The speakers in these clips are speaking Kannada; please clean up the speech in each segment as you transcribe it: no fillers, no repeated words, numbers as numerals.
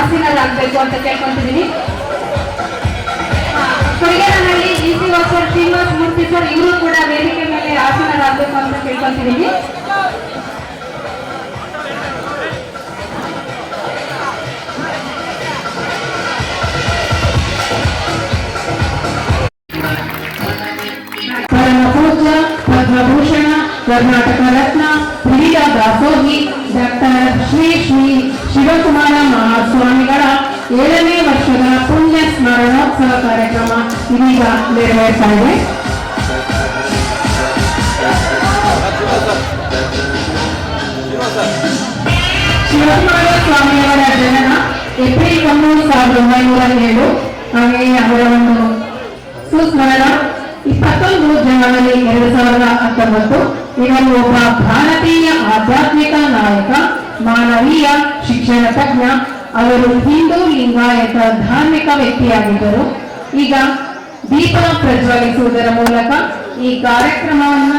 ಆಸೀನರಾಗಬೇಕು ಅಂತ ಕೇಳ್ಕೊಂತಿದ್ದೀನಿ. ಕೊಡಗೇರನಲ್ಲಿ DC sir, Srinivasa Murthy sir, ಇವರು ಕೂಡ ವೇದಿಕೆ ಮೇಲೆ ಆಸೀನರಾಗಬೇಕು ಅಂತ ಕೇಳ್ಕೊಂತಿದ್ದೀನಿ. ಪರಮಪೂಜ್ಯ ಪದ್ಮಭೂಷಣ ಕರ್ನಾಟಕ ರತ್ನ ಹಿರಿಯ ದಾಸೋಹಿ ಡಾಕ್ಟರ್ ಶ್ರೀ ಶ್ರೀ ಶಿವಕುಮಾರ ಮಹಾಸ್ವಾಮಿಗಳ 7ನೇ ವರ್ಷದ ಪುಣ್ಯ ಸ್ಮರಣೋತ್ಸವ ಕಾರ್ಯಕ್ರಮ ಇದೀಗ ನೆರವೇರ್ತಾ ಇದೆ. ಶಿವಕುಮಾರ ಸ್ವಾಮಿಯವರ ಜನನ ಏಪ್ರಿಲ್ 1, 1907. ಹಾಗೆಯೇ ಅವರ ಒಂದು ಸುಸ್ಮರಣ 21 ಜನವರಿ 2019. ಇವರು ಒಬ್ಬ ಭಾರತೀಯ ಆಧ್ಯಾತ್ಮಿಕ ನಾಯಕ, ಮಾನವೀಯ ಶಿಕ್ಷಣ ತಜ್ಞ. ಅವರು ಹಿಂದೂ ಲಿಂಗಾಯತ ಧಾರ್ಮಿಕ ವ್ಯಕ್ತಿಯಾಗಿದ್ದರು. ಈಗ ದೀಪ ಪ್ರಜ್ವಲಿಸುವುದರ ಮೂಲಕ ಈ ಕಾರ್ಯಕ್ರಮವನ್ನ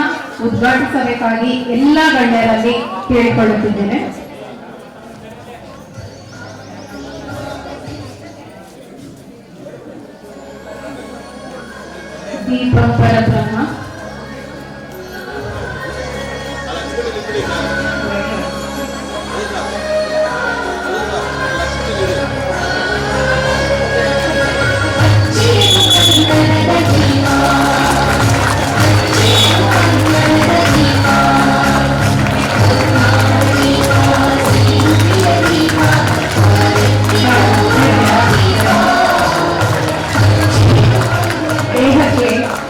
ಉದ್ಘಾಟಿಸಬೇಕಾಗಿ ಎಲ್ಲ ಗಣ್ಯರಲ್ಲಿ ಕೇಳಿಕೊಳ್ಳುತ್ತಿದ್ದೇನೆ. ದೀಪ ಪರಬ್ರಹ್ಮ.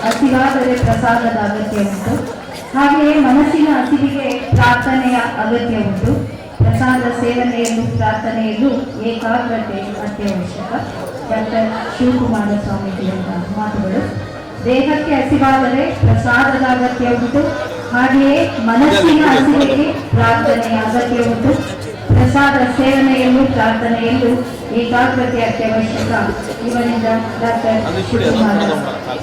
ಹಸಿವಾದರೆ ಪ್ರಸಾದದ ಅಗತ್ಯ ಉಂಟು, ಹಾಗೆಯೇ ಮನಸ್ಸಿನ ಹಸಿವಿಗೆ ಪ್ರಾರ್ಥನೆಯ ಅಗತ್ಯ ಉಂಟು. ಪ್ರಸಾದ ಸೇವನೆಯಲ್ಲೂ ಪ್ರಾರ್ಥನೆಯಲ್ಲೂ ಏಕಾಗ್ರತೆ ಅತ್ಯವಶ್ಯಕ. ಡಾಕ್ಟರ್ ಶಿವಕುಮಾರ ಸ್ವಾಮೀಜಿಯವರ ಮಾತುಗಳು. ದೇಹಕ್ಕೆ ಹಸಿವಾದರೆ ಪ್ರಸಾದದ ಅಗತ್ಯ ಉಂಟು, ಹಾಗೆಯೇ ಮನಸ್ಸಿನ ಹಸಿವಿಗೆ ಪ್ರಾರ್ಥನೆಯ ಅಗತ್ಯ ಉಂಟು. ಪ್ರಸಾದ ಸೇವನೆಯಲ್ಲೂ ಪ್ರಾರ್ಥನೆಯಲ್ಲೂ ಏಕಾಗ್ರತೆ ಅತ್ಯವಶ್ಯಕ. ಇವರಿಂದ ಡಾಕ್ಟರ್ ಶಿವಕುಮಾರ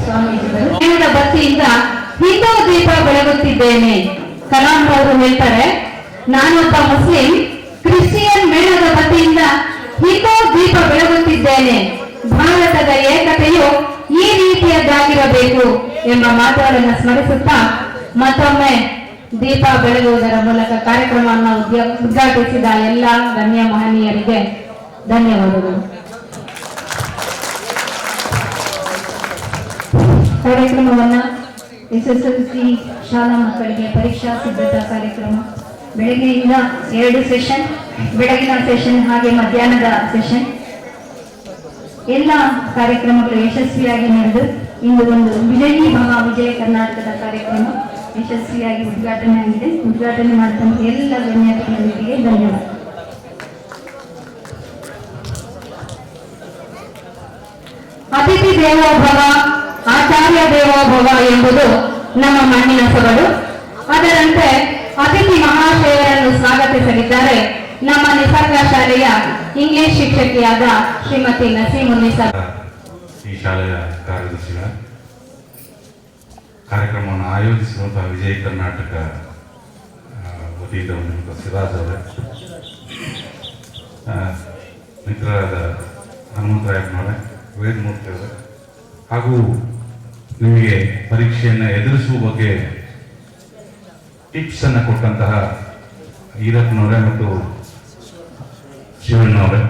ಸ್ವಾಮೀಜಿಗಳು. ಮೇಣದ ಬತ್ತಿಯಿಂದ ಹಿಂದೂ ದೀಪ ಬೆಳಗುತ್ತಿದ್ದೇನೆ. ಕಲಾಂ ಅವರು ಹೇಳ್ತಾರೆ, ನಾನೊಬ್ಬ ಮುಸ್ಲಿಂ ಕ್ರಿಶ್ಚಿಯನ್ ಮೇಣದ ಬತ್ತಿಯಿಂದ ಹಿಂದೂ ದೀಪ ಬೆಳಗುತ್ತಿದ್ದೇನೆ. ಭಾರತದ ಏಕತೆಯು ಈ ರೀತಿಯದ್ದಾಗಿರಬೇಕು ಎಂಬ ಮಾತುಗಳನ್ನು ಸ್ಮರಿಸುತ್ತಾ ಮತ್ತೊಮ್ಮೆ ದೀಪ ಬೆಳಗುವುದರ ಮೂಲಕ ಕಾರ್ಯಕ್ರಮವನ್ನು ಉದ್ಘಾಟಿಸಿದ ಎಲ್ಲ ಗಣ್ಯ ಮಹನೀಯರಿಗೆ ಧನ್ಯವಾದಗಳು. ಕಾರ್ಯಕ್ರಮವನ್ನ SSLC ಶಾಲಾ ಮಕ್ಕಳಿಗೆ ಪರೀಕ್ಷಾ ಸಿದ್ಧತಾ ಕಾರ್ಯಕ್ರಮ ಬೆಳಗ್ಗೆಯಿಂದ 2 ಸೆಷನ್, ಬೆಳಗಿನ ಸೆಷನ್ ಹಾಗೆ ಮಧ್ಯಾಹ್ನದ ಸೆಷನ್, ಎಲ್ಲ ಕಾರ್ಯಕ್ರಮಗಳು ಯಶಸ್ವಿಯಾಗಿ ನಡೆದು ಇಂದು ಒಂದು ವಿಜಯೀ ಭವ ವಿಜಯ ಕರ್ನಾಟಕದ ಕಾರ್ಯಕ್ರಮ ಯಶಸ್ವಿಯಾಗಿ ಉದ್ಘಾಟನೆ ಆಗಿದೆ. ಉದ್ಘಾಟನೆ ಮಾಡಿದಂತ ಎಲ್ಲ ಗಣ್ಯರಿಗೆ ಧನ್ಯವಾದ. ಅತಿಥಿ ದೇವೋಭವ, ಆಚಾರ್ಯ ದೇವೋಭವ ಎಂಬುದು ನಮ್ಮ ಮಣ್ಣಿನ ಸೊಗಡು. ಅದರಂತೆ ಅತಿಥಿ ಮಹಾಶಯರನ್ನು ಸ್ವಾಗತಿಸಲಿದ್ದಾರೆ ನಮ್ಮ ನಿಸರ್ಗ ಶಾಲೆಯ ಇಂಗ್ಲಿಷ್ ಶಿಕ್ಷಕಿಯಾದ ಶ್ರೀಮತಿ ನಸೀಮುನ್ನಿಸಾ. ಈ ಶಾಲೆಯ ಕಾರ್ಯದರ್ಶಿಗಳ ಕಾರ್ಯಕ್ರಮವನ್ನು ಆಯೋಜಿಸಿರುವಂತಹ ವಿಜಯ ಕರ್ನಾಟಕ ವತಿಯಿಂದ ಬಂದಿರುವಂತಹ ಸಿರಾಜ್ ಅವರೇ, ಮಿತ್ರರಾದ ಹನುಮಂತರಾಯಪ್ಪನವರೇ, ವೇದಮೂರ್ತಿ ಅವರೇ, ಹಾಗೂ ನಿಮಗೆ ಪರೀಕ್ಷೆಯನ್ನು ಎದುರಿಸುವ ಬಗ್ಗೆ ಟಿಪ್ಸ್ ಅನ್ನು ಕೊಟ್ಟಂತಹ ಈರಪ್ಪನವರೇ ಮತ್ತು ಶಿವಣ್ಣವರೇ,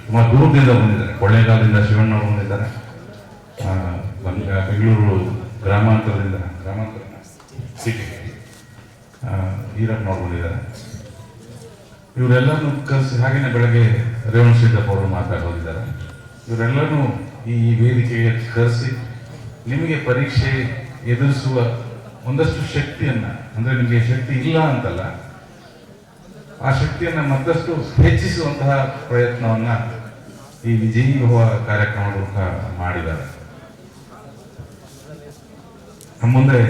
ತುಂಬ ದೂರದಿಂದ ಬಂದಿದ್ದಾರೆ. ಕೊಳ್ಳೇಗಾಲದಿಂದ ಶಿವಣ್ಣವರು ಬಂದಿದ್ದಾರೆ, ಬೆಂಗಳೂರು ಗ್ರಾಮಾಂತರ ಸಿಟಿ ಈರಪ್ಪನವ್ರು ಬಂದಿದ್ದಾರೆ. ಇವರೆಲ್ಲರೂ ಕರೆಸಿ, ಹಾಗೆಯೇ ಬೆಳಗ್ಗೆ ರೇವಣ್ ಸಿದ್ದಪ್ಪ ಅವರು ಮಾತಾಡೋದಿದ್ದಾರೆ. ಇವರೆಲ್ಲರೂ ಈ ವೇದಿಕೆಗೆ ಕರೆಸಿ ನಿಮಗೆ ಪರೀಕ್ಷೆ ಎದುರಿಸುವ ಒಂದಷ್ಟು ಶಕ್ತಿಯನ್ನ, ಅಂದ್ರೆ ನಿಮಗೆ ಶಕ್ತಿ ಇಲ್ಲ ಅಂತಲ್ಲ, ಆ ಶಕ್ತಿಯನ್ನ ಮತ್ತಷ್ಟು ಹೆಚ್ಚಿಸುವಂತಹ ಪ್ರಯತ್ನವನ್ನ ಈ ವಿಜಯೀ ಭವ ಕಾರ್ಯಕ್ರಮದ ಮೂಲಕ ಮಾಡಿದ್ದಾರೆ. ನಮ್ಮ ಮುಂದೆ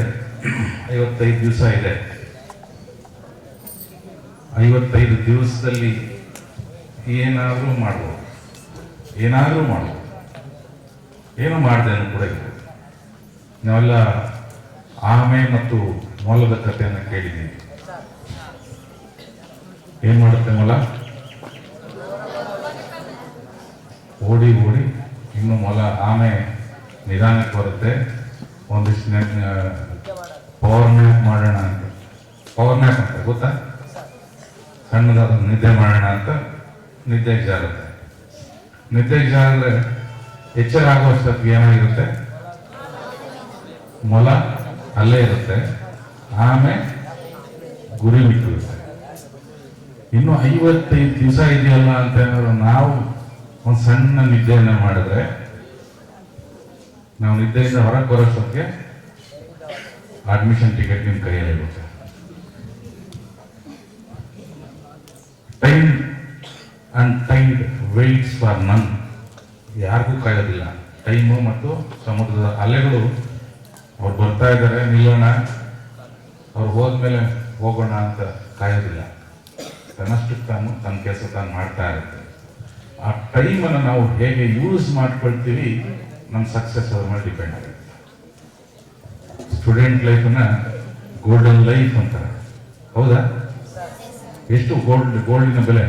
55 ದಿವಸ ಇದೆ. 55 ದಿವಸದಲ್ಲಿ ಏನಾದರೂ ಮಾಡ್ಬೋದು, ಏನೋ ಮಾಡಿದೆ ಕೂಡ ಇದೆ. ನಾವೆಲ್ಲ ಆಮೆ ಮತ್ತು ಮೊಲದ ಕಥೆಯನ್ನು ಕೇಳಿದ್ದೀವಿ. ಏನ್ ಮಾಡುತ್ತೆ ಮೊಲ? ಓಡಿ ಓಡಿ ಇನ್ನು ಮೊಲ ಆಮೆ ನಿಧಾನಕ್ಕೆ ಬರುತ್ತೆ, ಒಂದಿಷ್ಟು ಪವರ್ ನ್ಯಾಪ್ ಮಾಡೋಣ ಅಂತ. ಪವರ್ ನ್ಯಾಪ್ ಅಂತ ಗೊತ್ತಾ? ಸಣ್ಣದಾದ ನಿದ್ದೆ ಮಾಡೋಣ ಅಂತ ನಿದ್ದೆಗೆ ಜಾರುತ್ತೆ. ನಿದ್ದೆಗೆ ಜಾರಿದ್ರೆ ಎಚ್ಚರ ಆಗುವಷ್ಟೊತ್ತಿಗೆ ಏನಾಗಿರುತ್ತೆ, ಮೊಲ ಅಲ್ಲೇ ಇರುತ್ತೆ, ಆಮೆ ಗುರಿ ಬಿಟ್ಟಿರುತ್ತೆ. ಇನ್ನು 55 ದಿವಸ ಇದೆಯಲ್ಲ ಅಂತ ಏನಾದ್ರು ನಾವು ಒಂದು ಸಣ್ಣ ನಿದ್ದೆಯನ್ನು ಮಾಡಿದ್ರೆ, ನಾವು ನಿದ್ದೆಯಿಂದ ಹೊರಗೆ ಬರೋಷ್ಟೊತ್ತಿಗೆ ಅಡ್ಮಿಷನ್ ಟಿಕೆಟ್ ನಿಮ್ಮ ಕೈಯಲ್ಲಿರುತ್ತೆ. Time and time waits for none, ಯಾರಿಗೂ ಕಾಯೋದಿಲ್ಲ. ಟೈಮು ಮತ್ತು ಸಮುದ್ರದ ಅಲೆಗಳು ಅವ್ರು ಬರ್ತಾ ಇದ್ದಾರೆ, ನಿಲ್ಲೋಣ, ಅವ್ರು ಹೋದ್ಮೇಲೆ ಹೋಗೋಣ ಅಂತ ಕಾಯೋದಿಲ್ಲ. ತನ್ನಷ್ಟಕ್ಕೆ ತಾನು ತನ್ನ ಕೆಲಸ ತಾನು ಮಾಡ್ತಾ ಇರುತ್ತೆ. ಆ ಟೈಮನ್ನು ನಾವು ಹೇಗೆ ಯೂಸ್ ಮಾಡ್ಕೊಳ್ತೀವಿ, ನಮ್ಮ ಸಕ್ಸಸ್ ಅದ್ರ ಮೇಲೆ ಡಿಪೆಂಡ್ ಆಗುತ್ತೆ. ಸ್ಟೂಡೆಂಟ್ ಲೈಫನ್ನ ಗೋಲ್ಡನ್ ಲೈಫ್ ಅಂತಾರೆ, ಹೌದಾ? ಎಷ್ಟು ಗೋಲ್ಡಿನ ಬೆಲೆ?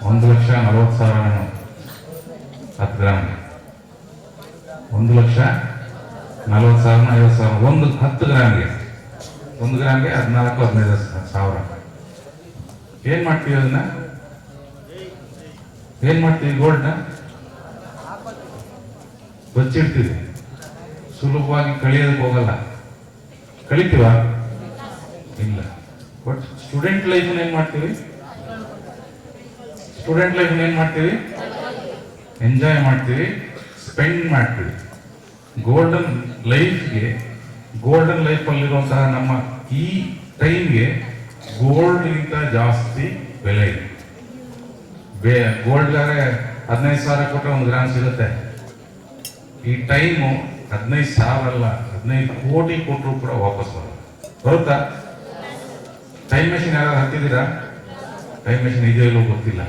1,40,000 10 ಗ್ರಾಮ್ಗೆ. 1,40,000 50,000 ಒಂದು 10 ಗ್ರಾಮ್ಗೆ. 1 ಗ್ರಾಮ್ಗೆ 14,000-15,000. ಏನ್ ಮಾಡ್ತೀವಿ ಅದನ್ನ? ಏನ್ ಮಾಡ್ತೀವಿ? ಗೋಲ್ಡ್ನ ಬಚ್ಚಿಡ್ತೀವಿ, ಸುಲಭವಾಗಿ ಕಳಿಯೋದಕ್ಕೆ ಹೋಗಲ್ಲ. ಕಳಿತೀವ? ಇಲ್ಲ. ಬಟ್ ಸ್ಟೂಡೆಂಟ್ ಲೈಫ್ ಏನ್ ಮಾಡ್ತೀವಿ? ಸ್ಟೂಡೆಂಟ್ ಲೈಫ್ ಏನ್ ಮಾಡ್ತೀವಿ? ಎಂಜಾಯ್ ಮಾಡ್ತೀವಿ, ಸ್ಪೆಂಡ್ ಮಾಡ್ತೀವಿ. ಗೋಲ್ಡನ್ ಲೈಫಲ್ಲಿರುವಂತಹ ನಮ್ಮ ಈ ಟೈಮ್ಗೆ ಗೋಲ್ಡ್ಗಿಂತ ಜಾಸ್ತಿ ಬೆಲೆ ಇದೆ. ಗೋಲ್ಡ್ಗಾರೆ 15,000 ಕೊಟ್ಟರೆ 1 ಗ್ರಾಮ್ ಸಿಗುತ್ತೆ. ಈ ಟೈಮು 15,000 ಅಲ್ಲ, 15 ಕೋಟಿ ಕೊಟ್ಟರು ಕೂಡ ವಾಪಸ್ ಬರುತ್ತಾ? ಟೈಮ್ ಮೆಷಿನ್ ಯಾರು ಹತ್ತಿದ್ದೀರಾ? ಟೈಮ್ ಮೆಷಿನ್ ಇದೆಯೋ ಇಲ್ಲೋ ಗೊತ್ತಿಲ್ಲ.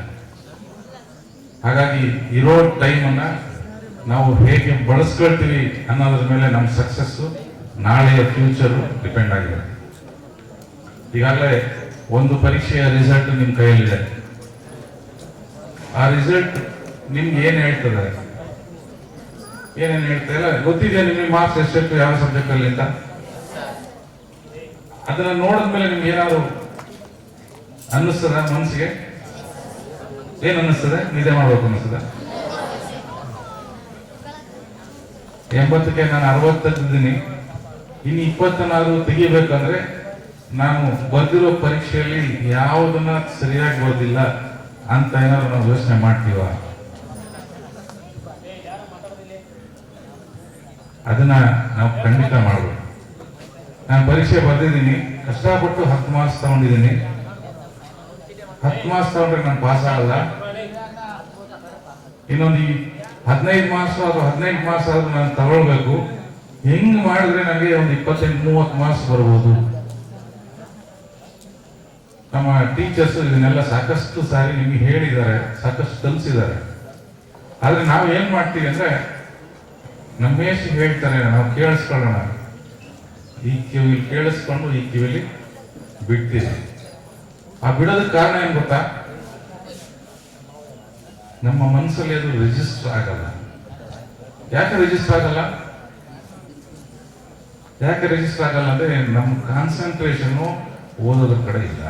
ಹಾಗಾಗಿ ಇರೋ ಟೈಮನ್ನ ನಾವು ಹೇಗೆ ಬಳಸ್ಕೊಳ್ತೀವಿ ಅನ್ನೋದ್ರ ಮೇಲೆ ನಮ್ಮ ಸಕ್ಸಸ್ಸು, ನಾಳೆಯ ಫ್ಯೂಚರು ಡಿಪೆಂಡ್ ಆಗಿದೆ. ಈಗಾಗಲೇ ಒಂದು ಪರೀಕ್ಷೆಯ ರಿಸಲ್ಟ್ ನಿಮ್ಮ ಕೈಯಲ್ಲಿದೆ. ಆ ರಿಸಲ್ಟ್ ನಿಮ್ಗೆ ಏನು ಹೇಳ್ತದೆ, ಏನೇನು ಹೇಳ್ತಾ ಇಲ್ಲ ಗೊತ್ತಿದೆಯಾ? ನಿಮಗೆ ಮಾರ್ಕ್ಸ್ ಎಷ್ಟೆಷ್ಟು ಯಾವ ಸಬ್ಜೆಕ್ಟ್ ಅಲ್ಲಿ ಅಂತ ಅದನ್ನ ನೋಡಿದ್ಮೇಲೆ ನಿಮ್ಗೆ ಏನಾದ್ರು ಅನ್ನಿಸ್ತದ? ಮನಸ್ಸಿಗೆ ಏನ್ ಅನ್ನಿಸ್ತದೆ? ನಿದ್ದೆ ಮಾಡ್ಬೇಕು ಅನ್ನಿಸ್ತದ? 80ಕ್ಕೆ ನಾನು 60 ತೆಗೆದಿದ್ದೀನಿ, ಇನ್ನು 20 ತೆಗಿಬೇಕಂದ್ರೆ ನಾನು ಬರ್ದಿರೋ ಪರೀಕ್ಷೆಯಲ್ಲಿ ಯಾವುದನ್ನ ಸರಿಯಾಗಿ ಬರ್ದಿಲ್ಲ ಅಂತ ಏನಾದ್ರು ನಾವು ಯೋಚನೆ ಮಾಡ್ತೀವ? ಅದನ್ನ ನಾವು ಖಂಡಿತ ಮಾಡ್ಬೇಕು. ನಾನು ಪರೀಕ್ಷೆ ಬರ್ದಿದ್ದೀನಿ, ಕಷ್ಟಪಟ್ಟು 10 ಮಾರ್ಕ್ಸ್ ತಗೊಂಡಿದ್ದೀನಿ. 10 ಮಾರ್ಕ್ಸ್ ತಗೊಂಡ್ರೆ ನಾನು ಪಾಸ್ ಆಗಲ್ಲ. ಇನ್ನೊಂದು 15 ಮಾರ್ಕ್ಸ್ ಅಥವಾ 18 ಮಾರ್ಕ್ಸ್ ಆದ್ರೂ ನಾನು ತಗೊಳ್ಬೇಕು. ಹೆಂಗ್ ಮಾಡಿದ್ರೆ ನನಗೆ ಒಂದು 28-30 ಮಾರ್ಕ್ಸ್ ಬರ್ಬೋದು. ನಮ್ಮ ಟೀಚರ್ಸ್ ಇದನ್ನೆಲ್ಲ ಸಾಕಷ್ಟು ಸಾರಿ ನಿಮಗೆ ಹೇಳಿದ್ದಾರೆ, ಸಾಕಷ್ಟು ಕಲಿಸಿದ್ದಾರೆ. ಆದ್ರೆ ನಾವು ಏನ್ ಮಾಡ್ತೀವಿ ಅಂದ್ರೆ, ನಮ್ಮೇಷ್ಟು ಹೇಳ್ತಾರೆ ನಾವು ಕೇಳಿಸ್ಕೊಳ್ಳೋಣ, ಈ ಕಿವಿಲಿ ಕೇಳಿಸ್ಕೊಂಡು ಈ ಕಿವಿಲಿ ಬಿಡ್ತೀವಿ. ಆ ಬಿಡೋದಕ್ಕೆ ಕಾರಣ ಏನ್ ಗೊತ್ತಾ? ನಮ್ಮ ಮನಸ್ಸಲ್ಲಿ ಅದು ರಿಜಿಸ್ಟರ್ ಆಗಲ್ಲ. ಯಾಕೆ ರಿಜಿಸ್ಟರ್ ಆಗಲ್ಲ? ಅಂದ್ರೆ ನಮ್ಮ ಕಾನ್ಸಂಟ್ರೇಷನ್ ಓದೋದ್ರ ಕಡೆ ಇಲ್ಲ.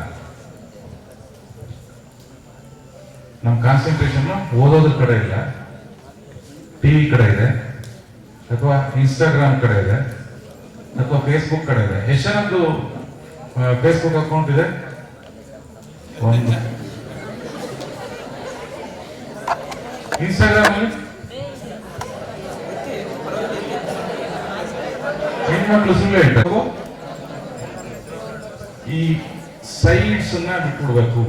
ನಮ್ಮ ಕಾನ್ಸಂಟ್ರೇಷನ್ ಓದೋದ್ರ ಕಡೆ ಇಲ್ಲ, ಟಿವಿ ಕಡೆ ಇದೆ, ಅಥವಾ ಇನ್ಸ್ಟಾಗ್ರಾಮ್ ಕಡೆ ಇದೆ, ಅಥವಾ ಫೇಸ್ಬುಕ್ ಕಡೆ ಇದೆ. ಎಷ್ಟು ಜನದ್ದು ಫೇಸ್ಬುಕ್ ಅಕೌಂಟ್ ಇದೆ? ಒಂದು. ಇನ್ಸ್ಟಾಗ್ರಾಮ್ ಅಲ್ಲಿ ಹೆಣ್ಮಕ್ಳು ಸುಳ್ಳು ಹೇಳ್ತಾರೆ. ಈ ಸೈಡ್ಸ್ ಅನ್ನ ಬಿಟ್ಬಿಡ್ಬೇಕು.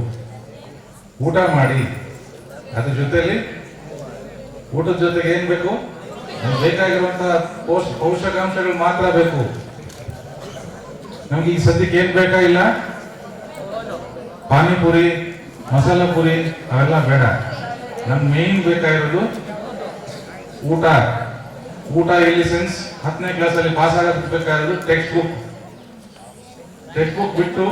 ಊಟ ಮಾಡಿ, ಅದ್ರ ಜೊತೆಲಿ ಊಟದ ಜೊತೆಗೆ ಏನ್ ಬೇಕು? ಬೇಕಾಗಿರುವಂತಹ ಪೋಷಕಾಂಶಗಳು ಮಾತ್ರ ಬೇಕು. ನಮ್ಗೆ ಈ ಸದ್ಯಕ್ಕೆ ಏನ್ ಬೇಕಾಗಿಲ್ಲ, ಪಾನಿಪುರಿ, ಮಸಾಲ ಪುರಿ ಅವೆಲ್ಲ ಬೇಡ. ನಮ್ ಮೇನ್ ಬೇಕಾಗಿರೋದು ಊಟ. ಊಟ ಇಲ್ಲಿ ಸೆನ್ಸ್ 10ನೇ ಕ್ಲಾಸಲ್ಲಿ ಪಾಸ್ ಆಗೋದಕ್ಕೆ ಬೇಕಾಗಿರೋದು ಟೆಕ್ಸ್ಟ್ ಬುಕ್ ಬಿಟ್ಟು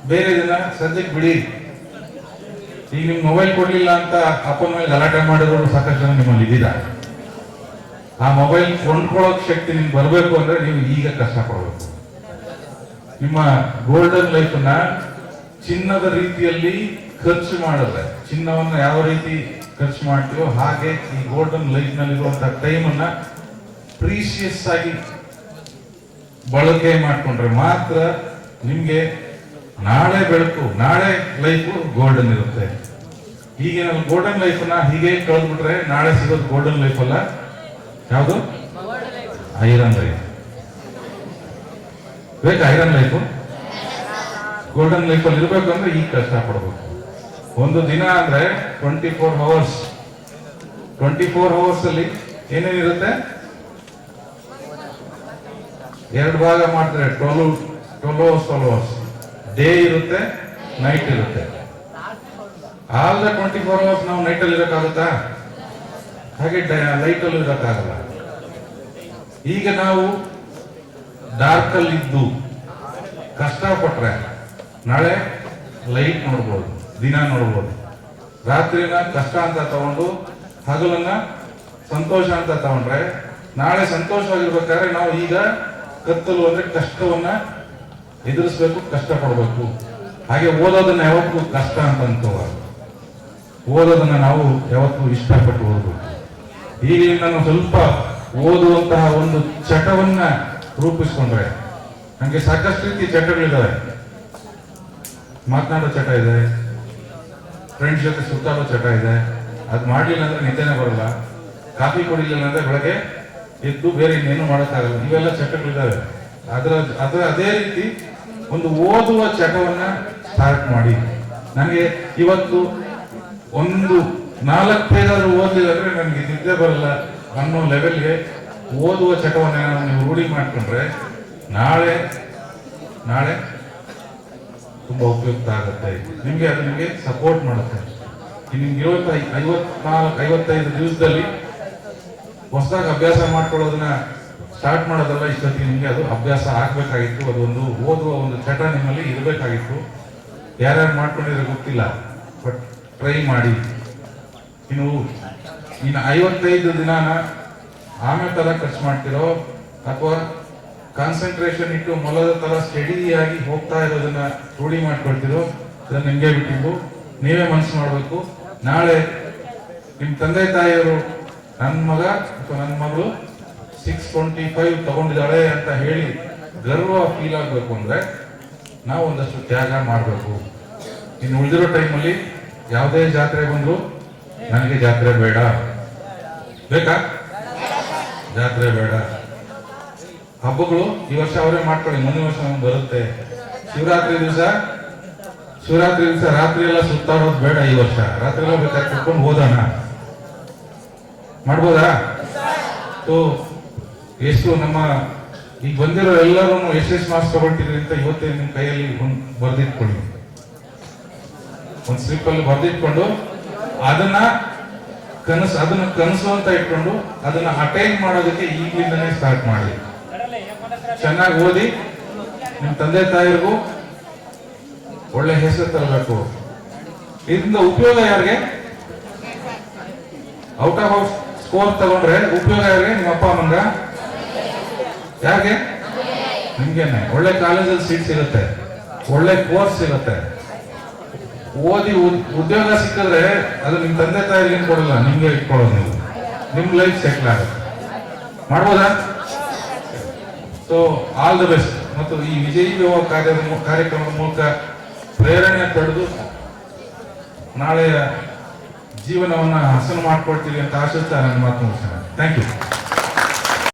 ಬೇರೆ ಇದನ್ನ ಸದ್ಯಕ್ಕೆ ಬಿಡಿ. ಈಗ ನಿಮ್ಗೆ ಮೊಬೈಲ್ ಕೊಡ್ಲಿಲ್ಲ ಅಂತ ಅಪ್ಪನ ಮೇಲೆ ಗಲಾಟೆ ಮಾಡಿರೋರು ಸಾಕಷ್ಟು ಜನ ನಿಮ್ಮಲ್ಲಿ ಇದ್ದೀರಾ. ಆ ಮೊಬೈಲ್ ಕೊಂಡ್ಕೊಳ್ಳೋಕ್ ಶಕ್ತಿ ನಿಮ್ಗೆ ಬರಬೇಕು ಅಂದ್ರೆ ನೀವು ಈಗ ಕಷ್ಟಪಡಬೇಕು. ನಿಮ್ಮ ಗೋಲ್ಡನ್ ಲೈಫನ್ನ ಚಿನ್ನದ ರೀತಿಯಲ್ಲಿ ಖರ್ಚು ಮಾಡಿದ್ರೆ, ಚಿನ್ನವನ್ನ ಯಾವ ರೀತಿ ಖರ್ಚು ಮಾಡ್ತೀವೋ ಹಾಗೆ ಈ ಗೋಲ್ಡನ್ ಲೈಫ್ ನಲ್ಲಿರುವಂತಹ ಟೈಮನ್ನ ಪ್ರೀಶಿಯಸ್ ಆಗಿ ಬಳಕೆ ಮಾಡ್ಕೊಂಡ್ರೆ ಮಾತ್ರ ನಿಮ್ಗೆ ನಾಳೆ ಬೆಳಕು, ನಾಳೆ ಲೈಫು ಗೋಲ್ಡನ್ ಇರುತ್ತೆ. ಈಗಿನ ಗೋಲ್ಡನ್ ಲೈಫನ್ನ ಹೀಗೆ ಕಳೆದ್ಬಿಟ್ರೆ ನಾಳೆ ಸಿಗೋದು ಗೋಲ್ಡನ್ ಲೈಫ್ ಅಲ್ಲ, ಯಾವುದು ಐರನ್ ಲೈಫ್. ಬೇಕಾ ಐರನ್ ಲೈಫು? ಗೋಲ್ಡನ್ ಲೈಫಲ್ಲಿ ಇರಬೇಕು ಅಂದ್ರೆ ಈಗ ಕಷ್ಟ ಪಡಬೇಕು. ಒಂದು ದಿನ ಅಂದ್ರೆ 24 hours. 24 hours ಅಲ್ಲಿ ಏನೇನಿರುತ್ತೆ? 2 ಭಾಗ ಮಾಡ್ತಾರೆ, 12 hours. ಡೇ ಇರುತ್ತೆ, ನೈಟ್ ಇರುತ್ತೆ. ಆಲ್ ದ 24 hours ನಾವು ನೈಟ್ ಅಲ್ಲಿ ಇರಕ್ಕಾಗುತ್ತಾ? ಹಾಗೆ ಲೈಟ್ ಅಲ್ಲಿ ಇರಕ್ಕಾಗಲ್ಲ. ಈಗ ನಾವು ಡಾರ್ಕ್ ಅಲ್ಲಿ ಇದ್ದು ಕಷ್ಟಪಟ್ರೆ ನಾಳೆ ಲೈಟ್ ನೋಡ್ಬೋದು, ದಿನ ನೋಡ್ಬೋದು. ರಾತ್ರಿನ ಕಷ್ಟ ಅಂತ ತಗೊಂಡು ಹಗಲನ್ನ ಸಂತೋಷ ಅಂತ ತಗೊಂಡ್ರೆ ನಾಳೆ ಸಂತೋಷವಾಗಿರ್ಬೇಕಾದ್ರೆ ನಾವು ಈಗ ಕತ್ತಲು ಅಂದ್ರೆ ಕಷ್ಟವನ್ನ ಎದುರಿಸ್ಬೇಕು, ಕಷ್ಟಪಡ್ಬೇಕು. ಹಾಗೆ ಓದೋದನ್ನ ಯಾವತ್ತೂ ಕಷ್ಟ ಅಂತ ಅನ್ಕೋಬಾರ್ದು. ಓದೋದನ್ನ ನಾವು ಯಾವತ್ತೂ ಇಷ್ಟಪಟ್ಟು ಓದಬೇಕು. ಈಗಲಿಂದ ನಾವು ಸ್ವಲ್ಪ ಓದುವಂತಹ ಒಂದು ಚಟವನ್ನ ರೂಪಿಸ್ಕೊಂಡ್ರೆ, ನನಗೆ ಸಾಕಷ್ಟು ರೀತಿ ಚಟಗಳಿದ್ದಾವೆ. ಮಾತನಾಡೋ ಚಟ ಇದೆ, ಫ್ರೆಂಡ್ಸ್ ಜೊತೆ ಸುತ್ತಾಡೋ ಚಟ ಇದೆ. ಅದು ಮಾಡಲಿಲ್ಲ ಅಂದ್ರೆ ನಿದ್ದೆನೆ ಬರಲ್ಲ. ಕಾಫಿ ಕುಡಿಲಿಲ್ಲ ಅಂದ್ರೆ ಬೆಳಗ್ಗೆ ಎದ್ದು ಬೇರೆ ಇನ್ನೇನು ಮಾಡೋಕ್ಕಾಗಲ್ಲ. ಇವೆಲ್ಲ ಚಟಗಳಿದ್ದಾವೆ. ಅದೇ ರೀತಿ ಒಂದು ಓದುವ ಚಟವನ್ನ ಸ್ಟಾರ್ಟ್ ಮಾಡಿ. ನನಗೆ ಇವತ್ತು ಒಂದು 4 ಪೇಜಾದ್ರೂ ಓದಲಿಲ್ಲ ಅಂದ್ರೆ ನನಗೆ ನಿದ್ದೆ ಬರಲ್ಲ ಅನ್ನೋ ಲೆವೆಲ್ಗೆ ಓದುವ ಚಟವನ್ನ ನೀವು ರೂಢಿ ಮಾಡ್ಕೊಂಡ್ರೆ ನಾಳೆ ತುಂಬಾ ಉಪಯುಕ್ತ ಆಗುತ್ತೆ. ನಿಮ್ಗೆ ಅದು ನಿಮಗೆ ಸಪೋರ್ಟ್ ಮಾಡುತ್ತೆ. ನಿಮ್ಗೆ 54-55 ದಿವಸದಲ್ಲಿ ಹೊಸದಾಗಿ ಅಭ್ಯಾಸ ಮಾಡ್ಕೊಳ್ಳೋದನ್ನ ಸ್ಟಾರ್ಟ್ ಮಾಡೋದಲ್ಲ. ಇಷ್ಟೊತ್ತಿಗೆ ನಿಮ್ಗೆ ಅದು ಅಭ್ಯಾಸ ಆಗ್ಬೇಕಾಗಿತ್ತು. ಅದೊಂದು ಓದುವ ಒಂದು ಚಟ ನಿಮ್ಮಲ್ಲಿ ಇರಬೇಕಾಗಿತ್ತು. ಯಾರ್ಯಾರು ಮಾಡ್ಕೊಂಡಿದ್ರೆ ಗೊತ್ತಿಲ್ಲ, ಬಟ್ ಟ್ರೈ ಮಾಡಿ. ಇನ್ನು 55 ದಿನಾನ ಆಮೇಲೆ ತರ ಖರ್ಚು ಮಾಡ್ತಿರೋ ಅಥವಾ ಕಾನ್ಸಂಟ್ರೇಷನ್ ಇಟ್ಟು ಮೊಲದ ತರ ಸ್ಟಡಿಯಾಗಿ ಹೋಗ್ತಾ ಇರೋದನ್ನ ರೂಢಿ ಮಾಡ್ಕೊಳ್ತಿರೋ, ಅದನ್ನ ನಿಮ್ಗೆ ಬಿಟ್ಟಿದ್ದು. ನೀವೇ ಮನಸ್ಸು ಮಾಡಬೇಕು. ನಾಳೆ ನಿಮ್ ತಂದೆ ತಾಯಿಯವರು ನನ್ನ ಮಗ ಅಥವಾ ನನ್ನ ಮಗಳು 625 ತಗೊಂಡಿದ್ದಾಳೆ ಅಂತ ಹೇಳಿ ಗರ್ವ ಫೀಲ್ ಆಗ್ಬೇಕು ಅಂದ್ರೆ ನಾವು ಒಂದಷ್ಟು ತ್ಯಾಗ ಮಾಡಬೇಕು. ಇನ್ನು ಉಳಿದಿರೋ ಟೈಮಲ್ಲಿ ಯಾವುದೇ ಜಾತ್ರೆ ಬಂದ್ರು ನನಗೆ ಜಾತ್ರೆ ಬೇಡ, ಬೇಕಾ? ಜಾತ್ರೆ ಬೇಡ. ಹಬ್ಬಗಳು ಈ ವರ್ಷ ಅವರೇ ಮಾಡ್ಕೊಳ್ಳಿ, ಮುಂದಿನ ವರ್ಷ ನಮ್ಗೆ ಬರುತ್ತೆ. ಶಿವರಾತ್ರಿ ದಿವಸ ರಾತ್ರಿ ಎಲ್ಲ ಸುತ್ತಾಡೋದು ಬೇಡ. ಈ ವರ್ಷ ರಾತ್ರಿ ಎಲ್ಲ ಬೇಕಾದ್ರೆ ಕುತ್ಕೊಂಡು ಓದೋಣ, ಮಾಡ್ಬೋದಾ? ಎಷ್ಟು ನಮ್ಮ ಈಗ ಬಂದಿರೋ ಎಲ್ಲರೂ ಎಷ್ಟೆಷ್ಟು ಮಾರ್ಕ್ಸ್ ತಗೊಳ್ತಿದ್ರಿ ಅಂತ ಇವತ್ತೇ ನಿಮ್ ಕೈಯಲ್ಲಿ ಬರ್ದಿಟ್ಕೊಳ್ಳಿ. ಒಂದು ಸ್ಲಿಪ್ ಅಲ್ಲಿ ಬರ್ದಿಟ್ಕೊಂಡು ಅದನ್ನ ಕನಸು ಅಂತ ಇಟ್ಕೊಂಡು ಅದನ್ನ ಅಟೈನ್ ಮಾಡೋದಕ್ಕೆ ಈಗಲಿಂದನೇ ಸ್ಟಾರ್ಟ್ ಮಾಡಿ. ಚೆನ್ನಾಗಿ ಓದಿ ನಿಮ್ ತಂದೆ ತಾಯಿಗೂ ಒಳ್ಳೆ ಹೆಸರು ತರಬೇಕು. ಇದರಿಂದ ಉಪಯೋಗ ಯಾರಿಗೆ? ಔಟ್ ಆಫ್ ಸ್ಕೋರ್ ತಗೊಂಡ್ರೆ ಉಪಯೋಗ ಯಾರಿಗೆ? ನಿಮ್ಮ ಅಪ್ಪ ಅಮ್ಮಂಗ? ಯಾರಿಗೆ? ನಿಮ್ಗೇನೆ. ಒಳ್ಳೆ ಕಾಲೇಜಲ್ಲಿ ಸೀಟ್ ಸಿಗುತ್ತೆ, ಒಳ್ಳೆ ಕೋರ್ಸ್ ಸಿಗುತ್ತೆ. ಓದಿ ಉದ್ಯೋಗ ಸಿಕ್ಕಿದ್ರೆ ಅದು ನಿಮ್ ತಂದೆ ತಾಯಿಗೆ ಕೊಡಲ್ಲ, ನಿಮ್ಗೆ ಇಟ್ಕೊಳ್ಳೋದು. ನೀವು ನಿಮ್ ಲೈಫ್ ಸೆಟ್ಲ್ ಆಗುತ್ತೆ. ಮಾಡ್ಬೋದಾ? So all the best. ಮತ್ತು ಈ ವಿಜಯ್ ಯುವ ಕಾರ್ಯಕ್ರಮದ ಮೂಲಕ ಪ್ರೇರಣೆ ಪಡೆದು ನಾಳೆಯ ಜೀವನವನ್ನ ಹಸನು ಮಾಡ್ಕೊಳ್ತೀವಿ ಅಂತ ಆಶಿಸ್ತಾ ನನ್ನ ಮಾತು ಮುಗಿಸ್ತೇನೆ. Thank you.